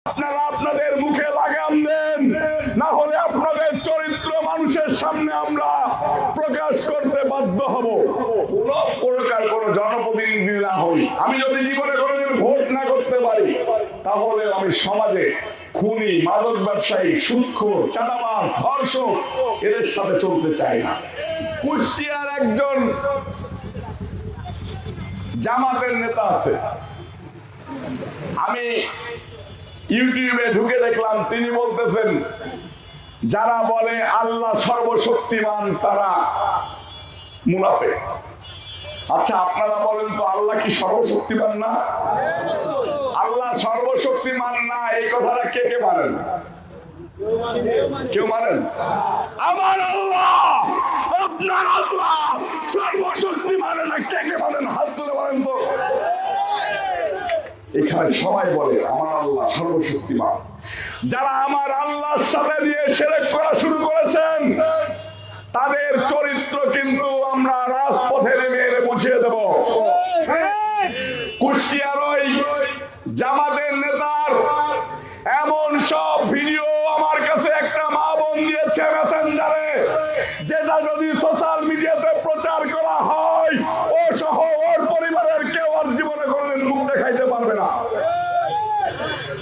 আপনারা আপনাদের মুখে লাগাম দেন, না হলে আপনাদের চরিত্র মানুষের সামনে আমরা প্রকাশ করতে বাধ্য হব। কোন প্রকার কোন জনপ্রতিনিধি না হই, আমি যদি জীবনে কোনোদিন ভোট না করতে পারি, তাহলে আমি সমাজে খুনি, মাদক ব্যবসায়ী, সুদখোর, চাঁদাবাজ, ধর্ষক এদের সাথে চলতে চাই না। কুষ্টিয়ার একজন জামাতের নেতা আছে, আমি ইউটিউবে ঢুকে দেখলাম তিনি বলতেছেন যারা বলে আল্লাহ সর্বশক্তিমান তারা মুনাফিক। আচ্ছা আপনারা বলেন তো আল্লাহ কি সর্বশক্তিমান না? আল্লাহ সর্বশক্তিমান না এই কথাটা কে কে মানেন? কেউ মানেন? আমার আল্লাহ, আপনার আল্লাহ সর্বশক্তিমান না, কে কে মানেন? হাত তুলে বলেন তো। এখানে সবাই বলে আমার আল্লাহ সর্বশক্তিমান। যারা আমার আল্লাহর সাথে নিয়ে শিরক করা শুরু করেছেন তাদের চরিত্র কিন্তু আমরা রাজপথে নেমে এনে বুঝিয়ে দেব। কুষ্টিয়ার ওই জামাতের নেতার এমন সব ভিডিও আমার কাছে একটা মা বোন দিয়েছে মেসেঞ্জারে, যেটা যদি সোশ্যাল মিডিয়াতে প্রচার করা হয় ও সহ ওর পরিবারের কেউ আর জীবনে কোনোদিন মুখ দেখাইতে পারবে না।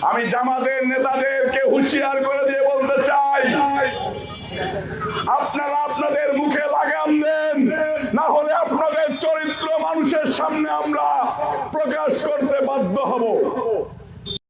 আমি জামাতের নেতাদেরকে হুঁশিয়ার করে দিয়ে বলতে চাই, আপনারা আপনাদের মুখে লাগাম দেন, না হলে আপনাদের চরিত্র মানুষের সামনে আমরা প্রকাশ করতে বাধ্য হব।